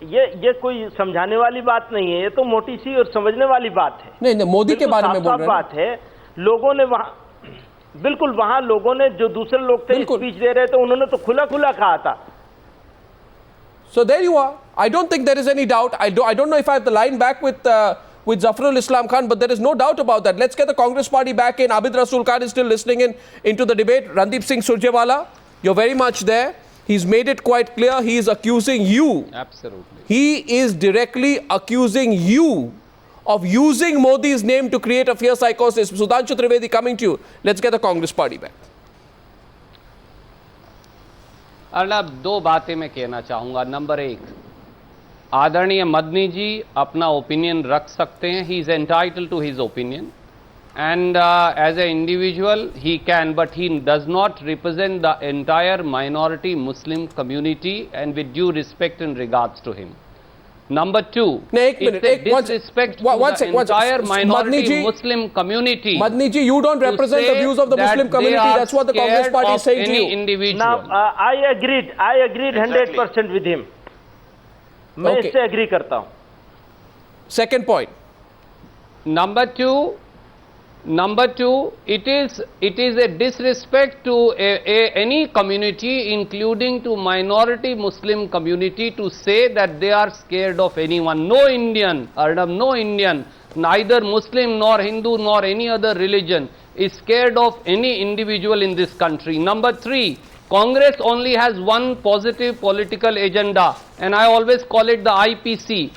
Speaker 9: ये कोई समझाने वाली बात नहीं है, ये तो मोटी सी और समझने वाली बात है।
Speaker 1: नहीं, मोदी के बारे में बोल रहे हैं।
Speaker 9: बात है, लोगों ने वहां लोगों ने जो दूसरे लोग थे स्पीच दे रहे थे, उन्होंने तो खुला कहा था।
Speaker 1: So there you are. I don't think there is any doubt. I don't know if I have the line back with Zafrul Islam Khan, but there is no doubt about that. Let's get the Congress party back in. Abid Rasool Khan is still listening into the debate. Randeep Singh Surjewala, you're very much there. He's made it quite clear. He is accusing you.
Speaker 8: Absolutely.
Speaker 1: He is directly accusing you of using Modi's name to create a fear psychosis. Sudhanshu Trivedi, coming to you. Let's get the Congress party back.
Speaker 8: Arnab, दो बातें मैं कहना चाहूँगा। Number एक, आदरणीय मदनी जी अपना opinion रख सकते हैं। He is entitled to his opinion and as an individual he can, but he does not represent the entire minority Muslim community, and with due respect and regards to him. Number two, it's a disrespect to the entire minority Muslim community.
Speaker 1: Madni ji, you don't represent the views of the Muslim community. That's what the Congress party is saying to you.
Speaker 8: Individual.
Speaker 9: Now, I agreed 100% with him. मैं इससे agree करता हूँ.
Speaker 1: Second point.
Speaker 8: Number two, it is a disrespect to any community, including to minority Muslim community, to say that they are scared of anyone. No Indian, Arnab, no Indian, neither Muslim nor Hindu nor any other religion is scared of any individual in this country. Number three, Congress only has one positive political agenda, and I always call it the IPC.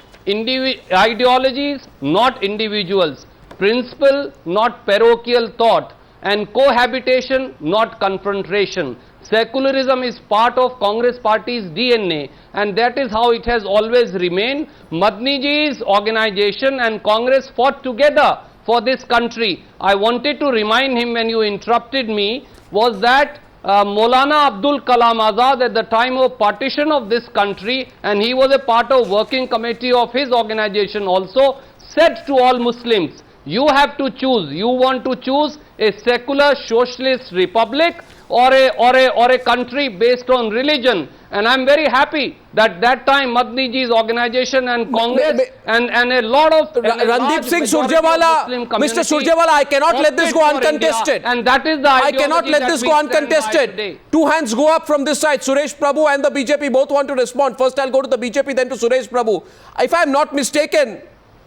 Speaker 8: Ideologies, not individuals. Principle, not parochial thought, and cohabitation, not confrontation. Secularism is part of Congress party's DNA, and that is how it has always remained. Madni ji's organization and Congress fought together for this country. I wanted to remind him when you interrupted me was that Maulana Abdul Kalam Azad, at the time of partition of this country, and he was a part of working committee of his organization also, said to all Muslims, you have to choose. You want to choose a secular socialist republic or a country based on religion. And I'm very happy that time Madni ji's organization and Congress and a lot of
Speaker 1: Randeep Singh Surjewala, Mr. Surjewala, I cannot let this go uncontested.
Speaker 8: And that is the
Speaker 1: I cannot let this go uncontested. Two hands go up from this side. Suresh Prabhu and the BJP both want to respond. First I'll go to the BJP, then to Suresh Prabhu. If I'm not mistaken,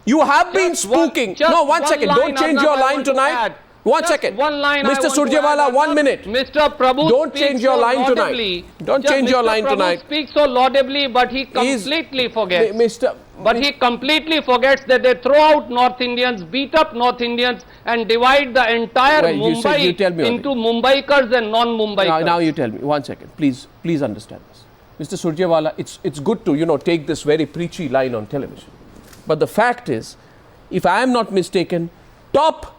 Speaker 1: you have been spooking. No, one second. Don't change your line tonight. One second.
Speaker 8: One line.
Speaker 1: Mr. Surjewala, 1 minute.
Speaker 8: Mr. Prabhu,
Speaker 1: don't change your line tonight. Don't change your line tonight.
Speaker 8: Mr. Prabhu speaks so laudably, but he completely forgets. But he completely forgets that they throw out North Indians, beat up North Indians, and divide the entire Mumbai into Mumbaikars and non-Mumbaikars.
Speaker 1: Now you tell me. 1 second. Please understand this. Mr. Surjewala, it's good to, take this very preachy line on television. But the fact is, if I am not mistaken, top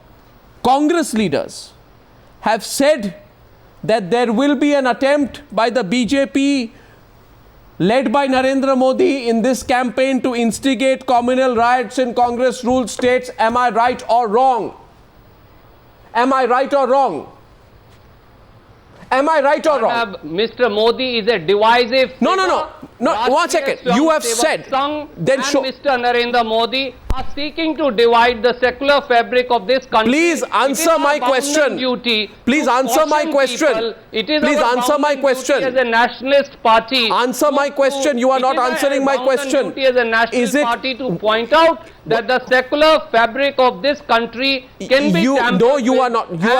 Speaker 1: Congress leaders have said that there will be an attempt by the BJP led by Narendra Modi in this campaign to instigate communal riots in Congress-ruled states. Am I right or wrong? Am I right or wrong? Am I right or wrong?
Speaker 8: Mr. Modi is a divisive figure.
Speaker 1: No. 1 second. You have said.
Speaker 8: Then Mr. Narendra Modi are seeking to divide the secular fabric of this country.
Speaker 1: Please answer my question. Please answer my question. Please answer my question.
Speaker 8: As a nationalist party.
Speaker 1: Answer my question. You are not answering my question.
Speaker 8: As a nationalist party to point out that the secular fabric of this country can be tampered
Speaker 1: No, you are not. You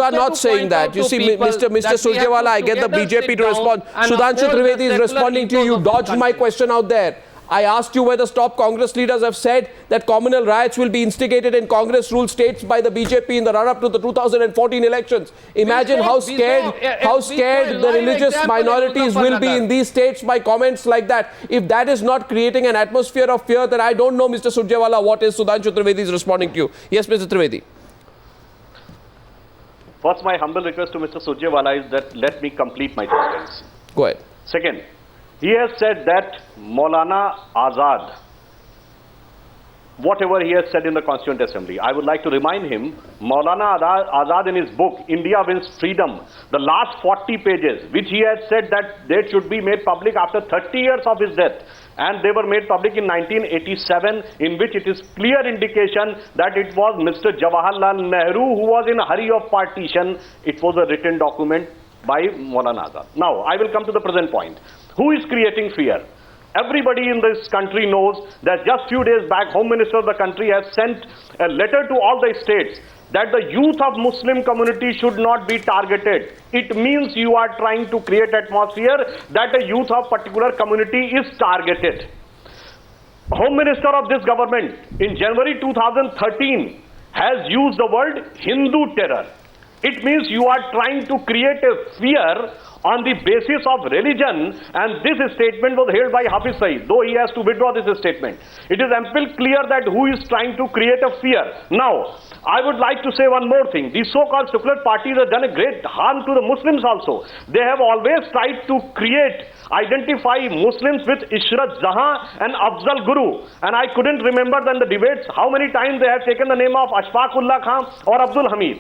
Speaker 1: are not saying that. You see, Mr. Surjewala, I get the BJP to respond. Sudhanshu Trivedi is responding to you. You dodged my question out there. I asked you whether top Congress leaders have said that communal riots will be instigated in Congress-ruled states by the BJP in the run-up to the 2014 elections. Imagine how scared the religious minorities will be in these states by comments like that. If that is not creating an atmosphere of fear, then I don't know, Mr. Surjewala, what is. Sudhanshu Trivedi is responding to you. Yes, Mr. Trivedi.
Speaker 11: First, my humble request to Mr. Surjewala is that let me complete my sentence.
Speaker 1: Go ahead.
Speaker 11: Second, he has said that Maulana Azad whatever he has said in the Constituent Assembly. I would like to remind him, Maulana Azad in his book, India Wins Freedom, the last 40 pages, which he had said that they should be made public after 30 years of his death. And they were made public in 1987, in which it is clear indication that it was Mr. Jawaharlal Nehru who was in a hurry of partition. It was a written document by Maulana Azad. Now, I will come to the present point. Who is creating fear? Everybody in this country knows that just few days back, Home Minister of the country has sent a letter to all the states that the youth of Muslim community should not be targeted. It means you are trying to create atmosphere that the youth of particular community is targeted. Home Minister of this government in January 2013 has used the word Hindu terror. It means you are trying to create a fear on the basis of religion, and this statement was held by Hafiz Saeed, though he has to withdraw this statement. It is ample clear that who is trying to create a fear. Now, I would like to say one more thing. These so-called secular parties have done a great harm to the Muslims also. They have always tried to identify Muslims with Ishrat Jahan and Afzal Guru. And I couldn't remember in the debates how many times they have taken the name of Ashfaqullah Khan or Abdul Hamid.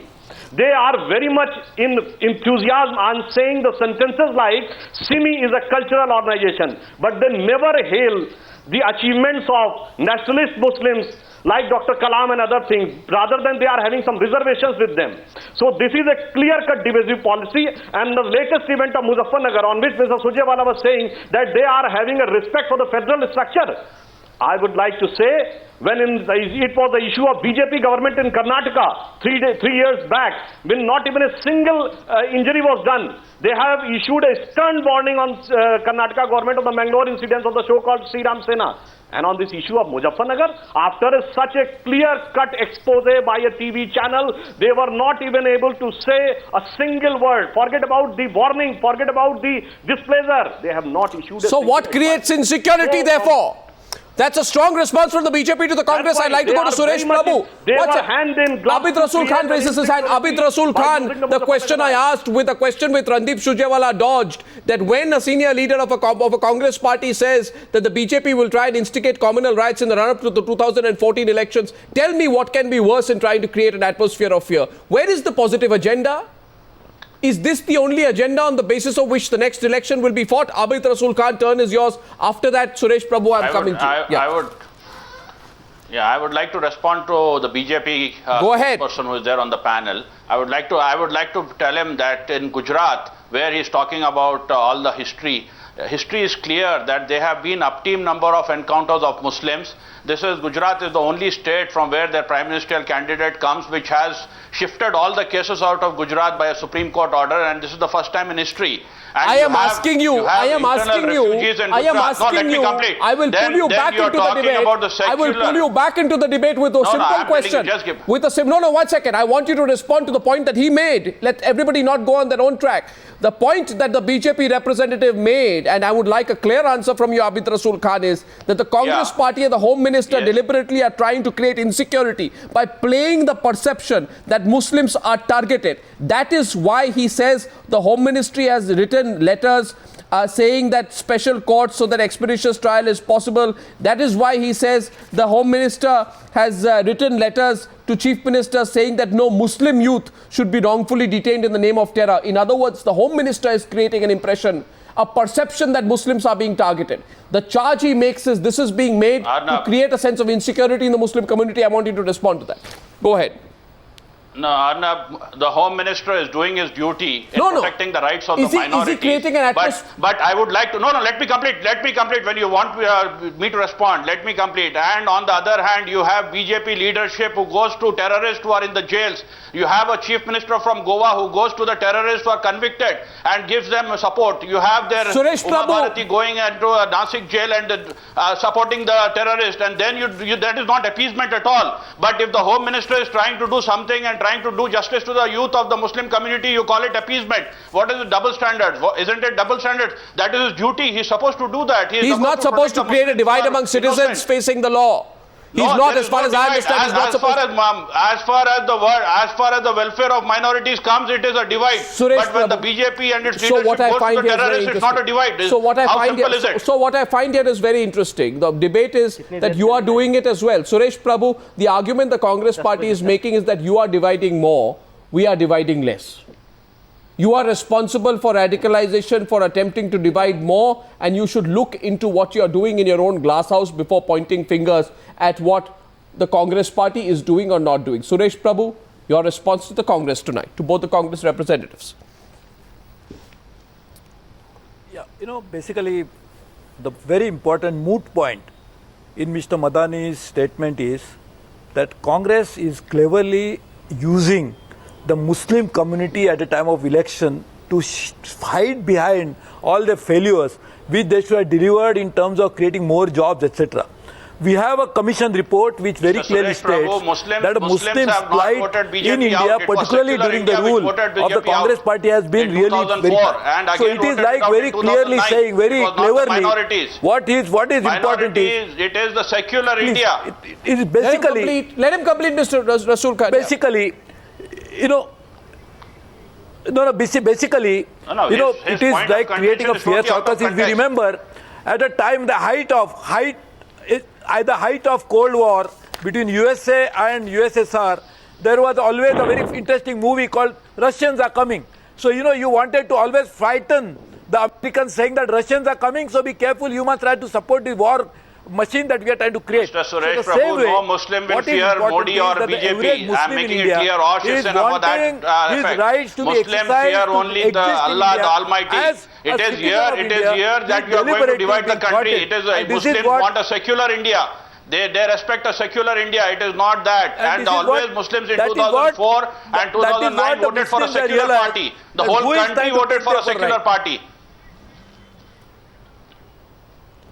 Speaker 11: They are very much in enthusiasm on saying the sentences like SIMI is a cultural organization, but they never hail the achievements of nationalist Muslims like Dr. Kalam and other things, rather than they are having some reservations with them. So this is a clear-cut divisive policy, and the latest event of Muzaffarnagar, on which Mr. Surjewala was saying that they are having a respect for the federal structure. I would like to say, when it was the issue of BJP government in Karnataka 3 years back, when not even a single injury was done, they have issued a stern warning on Karnataka government of the Mangalore incidents of the so-called Sri Ram Sena. And on this issue of Muzaffarnagar, after such a clear-cut expose by a TV channel, they were not even able to say a single word. Forget about the warning, forget about the displeasure. They have not issued a
Speaker 1: So what creates insecurity, therefore? That's a strong response from the BJP to the Congress. I'd like to go to Suresh Prabhu. Abid Rasool Khan raises his hand. Abid Rasool Khan, the question I asked with a question with Randeep Surjewala dodged, that when a senior leader of a Congress party says that the BJP will try and instigate communal riots in the run-up to the 2014 elections, tell me what can be worse in trying to create an atmosphere of fear. Where is the positive agenda? Is this the only agenda on the basis of which the next election will be fought? Abid Rasool Khan, turn is yours. After that, Suresh Prabhu, coming to you.
Speaker 12: I would like to respond to the BJP person who is there on the panel. I would like to tell him that in Gujarat, where he is talking about all the history is clear that there have been up-team number of encounters of Muslims. Gujarat is the only state from where their prime ministerial candidate comes, which has shifted all the cases out of Gujarat by a Supreme Court order, and this is the first time in history. And
Speaker 1: I am asking you. No, let me complete. I will pull you back into the debate. I will pull you back into the debate with a simple question. One second. I want you to respond to the point that he made. Let everybody not go on their own track. The point that the BJP representative made, and I would like a clear answer from you, Abid Rasool Khan, is that the Congress party and the Home Minister deliberately are trying to create insecurity by playing the perception that Muslims are targeted. That is why he says the Home Ministry has written letters saying that special courts so that expeditious trial is possible. That is why he says the Home Minister has written letters to Chief Minister saying that no Muslim youth should be wrongfully detained in the name of terror. In other words, the Home Minister is creating an impression, a perception that Muslims are being targeted. The charge he makes is this is being made to create a sense of insecurity in the Muslim community. I want you to respond to that. Go ahead.
Speaker 12: No, Arnab, the Home Minister is doing his duty in protecting the rights of the minorities.
Speaker 1: Is he creating an atmosphere?
Speaker 12: But I would like to... let me complete. Let me complete. When you want me to respond, let me complete. And on the other hand, you have BJP leadership who goes to terrorists who are in the jails. You have a Chief Minister from Goa who goes to the terrorists who are convicted and gives them support. You have their Uma Bharati going into a Nasik jail and supporting the terrorist. And then that is not appeasement at all. But if the Home Minister is trying to do something and trying to do justice to the youth of the Muslim community, you call it appeasement. What is the double standard? Isn't it double standard? That is his duty. He's supposed to do that.
Speaker 1: He's not supposed to create a divide among citizens facing the law. He's not, as far as I understand, he's not supposed to.
Speaker 12: As far as the welfare of minorities comes, it is a divide.
Speaker 1: Suresh
Speaker 12: but when the BJP and its leadership goes to the terrorists, it's not a divide.
Speaker 1: So what I find here is very interesting. The debate is that you are doing it as well. Suresh Prabhu, the argument the Congress party is making is that you are dividing more, we are dividing less. You are responsible for radicalization, for attempting to divide more, and you should look into what you are doing in your own glass house before pointing fingers at what the Congress party is doing or not doing. Suresh Prabhu, your response to the Congress tonight, to both the Congress representatives.
Speaker 7: Yeah, basically, the very important moot point in Mr. Madani's statement is that Congress is cleverly using the Muslim community at a time of election to hide behind all the failures which they should have delivered in terms of creating more jobs, etc. We have a commission report which very clearly states that Muslims' plight in India, particularly during the rule of the Congress party, has been really very bad. So it is like very clearly saying, very cleverly, what is important is...
Speaker 12: It is the secular India.
Speaker 7: It is basically...
Speaker 1: Let him complete, Mr. Rasool Khan.
Speaker 7: Basically, basically, it is like creating a fear circus. If we remember, at the time, the height of Cold War between USA and USSR, there was always a very interesting movie called Russians Are Coming. So, you wanted to always frighten the Americans, saying that Russians are coming, so be careful, you must try to support the war machine that we are trying to create.
Speaker 12: Mr. Suresh Prabhu, no Muslim will fear Modi or BJP. I am making it clear, or Shiv Sena for that effect. Muslims fear only the Allah, the Almighty. It is here that you are going to divide the country. It is Muslims want a secular India. They respect a secular India. It is not that. And always Muslims in 2004 and 2009 voted for a secular party. The whole country voted for a secular party.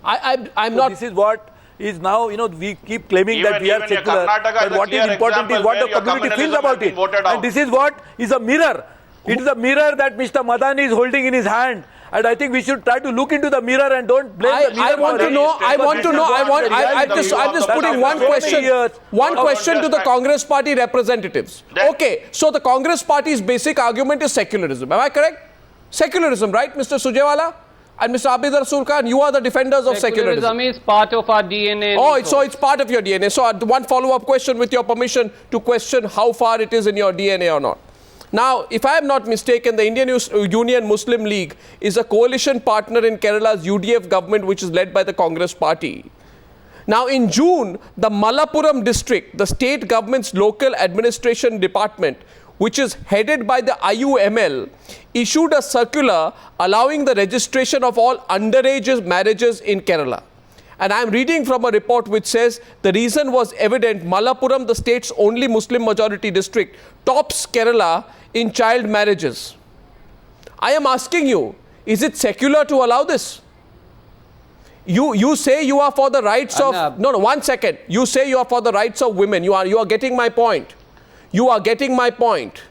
Speaker 1: I'm not.
Speaker 7: This is what is now, we keep claiming that we are secular. But what is important is what the community feels about it. And this is what is a mirror. It is a mirror that Mr. Madani is holding in his hand. And I think we should try to look into the mirror and don't blame the mirror.
Speaker 1: I'm just putting one question to the Congress party representatives. Okay, so the Congress party's basic argument is secularism. Am I correct? Secularism, right, Mr. Surjewala? And Mr. Abid Rasool Khan, you are the defenders of secularism.
Speaker 8: Secularism is part of our DNA.
Speaker 1: So it's part of your DNA. So one follow-up question with your permission to question how far it is in your DNA or not. Now, if I am not mistaken, the Indian Union Muslim League is a coalition partner in Kerala's UDF government, which is led by the Congress party. Now, in June, the Malappuram district, the state government's local administration department, which is headed by the IUML, issued a circular allowing the registration of all underage marriages in Kerala. And I am reading from a report which says the reason was evident. Malappuram, the state's only Muslim majority district, tops Kerala in child marriages. I am asking you, is it secular to allow this? You say you are for the rights of... No, 1 second. You say you are for the rights of women. You are getting my point. You are getting my point.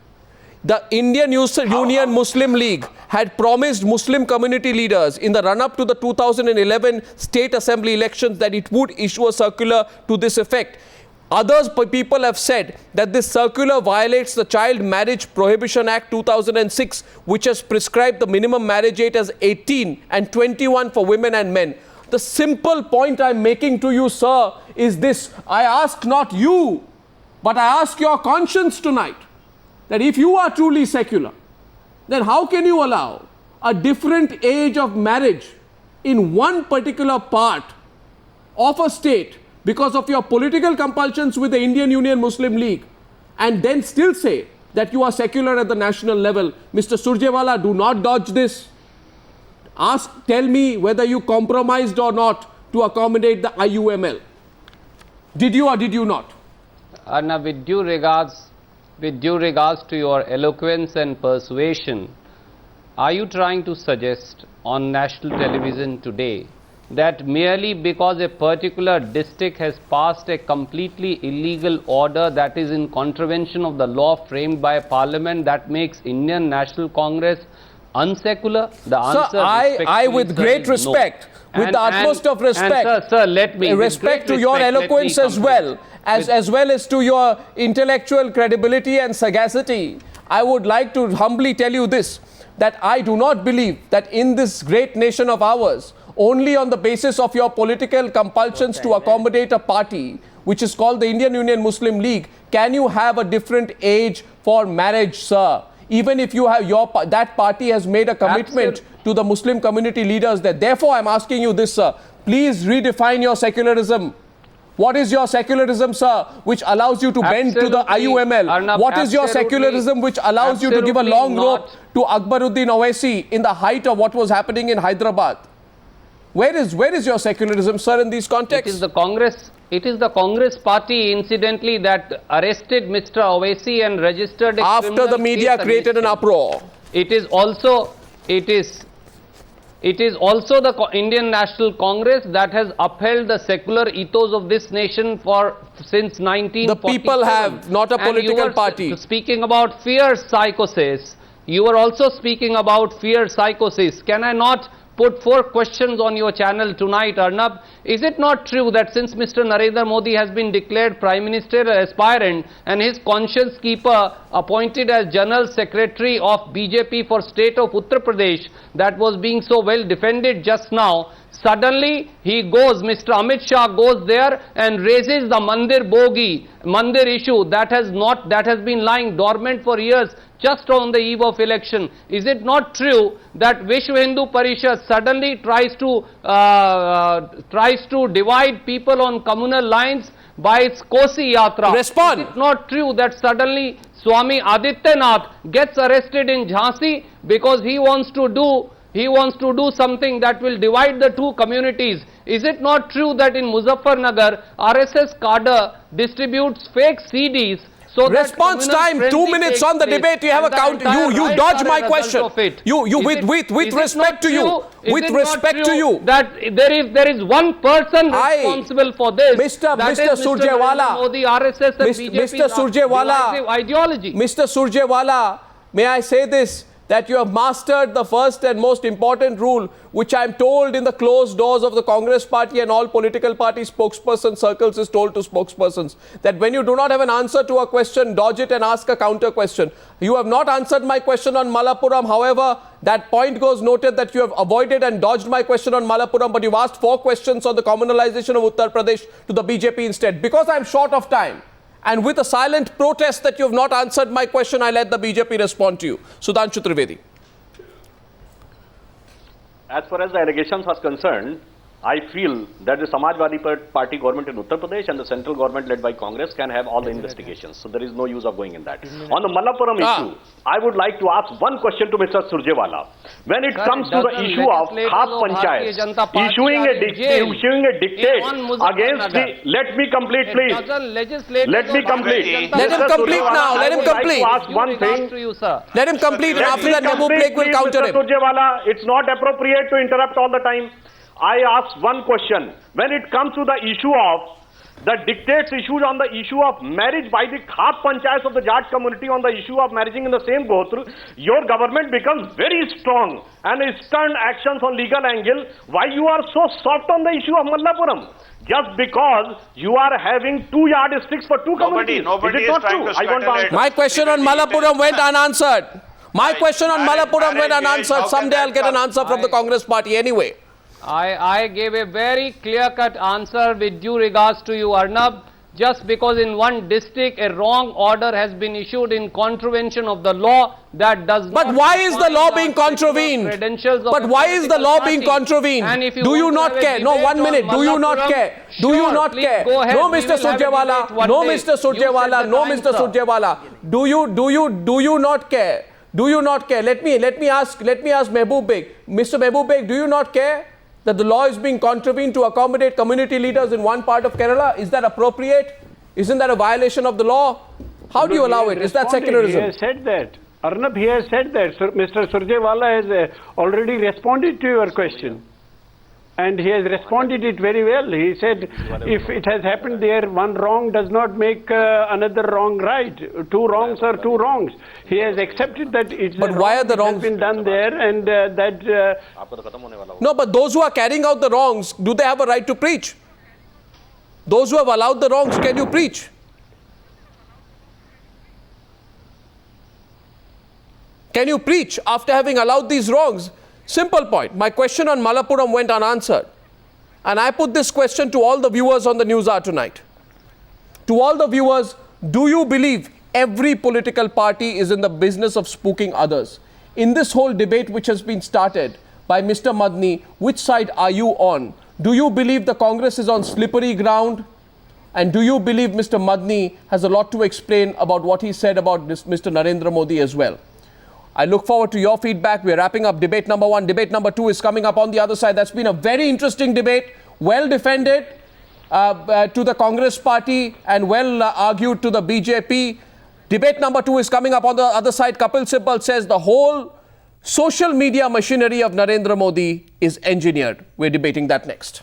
Speaker 1: The Indian Union Muslim League had promised Muslim community leaders in the run-up to the 2011 state assembly elections that it would issue a circular to this effect. People have said that this circular violates the Child Marriage Prohibition Act 2006, which has prescribed the minimum marriage age as 18 and 21 for women and men. The simple point I'm making to you, sir, is this. I ask not you, but I ask your conscience tonight, that if you are truly secular, then how can you allow a different age of marriage in one particular part of a state because of your political compulsions with the Indian Union Muslim League, and then still say that you are secular at the national level? Mr. Surjewala, do not dodge this. Tell me whether you compromised or not to accommodate the IUML. Did you or did you not?
Speaker 8: Arna, with due regards to your eloquence and persuasion, are you trying to suggest on national television today that merely because a particular district has passed a completely illegal order that is in contravention of the law framed by Parliament, that makes Indian National Congress unsecular? The answer,
Speaker 1: I with great respect, with the utmost of respect,
Speaker 8: sir, let me,
Speaker 1: respect to your eloquence as well as to your intellectual credibility and sagacity, I would like to humbly tell you this, that I do not believe that in this great nation of ours, only on the basis of your political compulsions to accommodate a party which is called the Indian Union Muslim League, can you have a different age for marriage, sir? Even if you have that party has made a commitment to the Muslim community leaders there. Therefore, I'm asking you this, sir. Please redefine your secularism. What is your secularism, sir, which allows you to bend to the IUML?
Speaker 8: Arnab,
Speaker 1: what is your secularism which allows you to give a long rope to Akbaruddin Owaisi in the height of what was happening in Hyderabad? Where is your secularism, sir, in these contexts?
Speaker 8: It is the Congress party, incidentally, that arrested Mr. Owaisi and registered a
Speaker 1: after the media created an uproar.
Speaker 8: It is also the Indian National Congress that has upheld the secular ethos of this nation since 1947.
Speaker 1: The people have, not a political party.
Speaker 8: Speaking about fear psychosis, you were also speaking about fear psychosis. Can I not put 4 questions on your channel tonight, Arnab? Is it not true that since Mr. Narendra Modi has been declared Prime Minister aspirant and his conscience keeper appointed as General Secretary of BJP for state of Uttar Pradesh, that was being so well defended just now, suddenly he goes, Mr. Amit Shah goes there and raises the Mandir issue that has been lying dormant for years, just on the eve of election? Is it not true that Vishwa Hindu Parishad suddenly tries to divide people on communal lines by its Kosi Yatra?
Speaker 1: Respond.
Speaker 8: Is it not true that suddenly Swami Adityanath gets arrested in Jhansi because he wants to do something that will divide the two communities? Is it not true that in Muzaffarnagar, RSS cadre distributes fake CDs? So
Speaker 1: response time, 2 minutes on the debate. You have a count. You dodge my question. With respect to you. With respect to you.
Speaker 8: That there is one person responsible for this.
Speaker 1: Mr. Surjewala.
Speaker 8: Modi, RSS and BJP's ideology.
Speaker 1: Mr. Surjewala, may I say this? That you have mastered the first and most important rule, which I am told in the closed doors of the Congress party and all political party spokesperson circles is told to spokespersons, that when you do not have an answer to a question, dodge it and ask a counter question. You have not answered my question on Malappuram. However, that point goes noted that you have avoided and dodged my question on Malappuram, but you've asked 4 questions on the communalization of Uttar Pradesh to the BJP instead. Because I am short of time, and with a silent protest that you have not answered my question, I let the BJP respond to you. Sudhanshu Trivedi.
Speaker 11: As far as the allegations are concerned, I feel that the Samajwadi Party government in Uttar Pradesh and the central government led by Congress can have all the investigations. So there is no use of going in that. On the Malappuram issue, I would like to ask one question to Mr. Surjewala. When it comes to the issue of Khas Panchayat, issuing a dictate against the... Let me complete, please. Let me complete.
Speaker 1: Let him complete now. Let him complete.
Speaker 11: I would like to ask one thing.
Speaker 1: Let him complete, and after that, Mehboob Beg will counter him.
Speaker 11: Mr. Surjewala, it's not appropriate to interrupt all the time. I ask one question. When it comes to the issue of the dictates issued on the issue of marriage by the Khas Panchayats of the Jat community on the issue of marrying in the same Gotra, your government becomes very strong and stern actions on legal angle. Why you are so soft on the issue of Malappuram? Just because you are having 2 yardsticks for 2 communities.
Speaker 12: Nobody is trying to
Speaker 11: answer.
Speaker 1: My question on Malappuram went unanswered. My question on Malappuram went unanswered. Someday I'll get an answer from the Congress party anyway.
Speaker 8: I gave a very clear-cut answer with due regards to you, Arnab. Just because in one district a wrong order has been issued in contravention of the law, that does not...
Speaker 1: But why is the law being contravened? But why is the law being contravened? Do you not care? No, 1 minute. Do you not care? Do you not care? No, Mr. Surjewala. No, Mr. Surjewala. No, Mr. Surjewala. Do you not care? Do you not care? Let me ask Mehboob Beg. Mr. Mehboob Beg, do you not care that the law is being contravened to accommodate community leaders in one part of Kerala? Is that appropriate? Isn't that a violation of the law? How do you allow it? Is that secularism?
Speaker 13: He has said that. Arnab, he has said that. Mr. Surjewala has already responded to your question. And he has responded it very well. He said, if it has happened there, one wrong does not make another wrong right. 2 wrongs are 2 wrongs. He has accepted that it's
Speaker 1: but why are the wrongs
Speaker 13: been done there, and that
Speaker 1: No, but those who are carrying out the wrongs, do they have a right to preach? Those who have allowed the wrongs, can you preach? Can you preach after having allowed these wrongs? Simple point. My question on Malappuram went unanswered. And I put this question to all the viewers on the Newshour tonight. To all the viewers, do you believe every political party is in the business of spooking others? In this whole debate which has been started by Mr. Madni, which side are you on? Do you believe the Congress is on slippery ground? And do you believe Mr. Madni has a lot to explain about what he said about this Mr. Narendra Modi as well? I look forward to your feedback. We're wrapping up debate number 1. Debate number 2 is coming up on the other side. That's been a very interesting debate, well defended to the Congress party and well argued to the BJP. Debate number 2 is coming up on the other side. Kapil Sibal says the whole social media machinery of Narendra Modi is engineered. We're debating that next.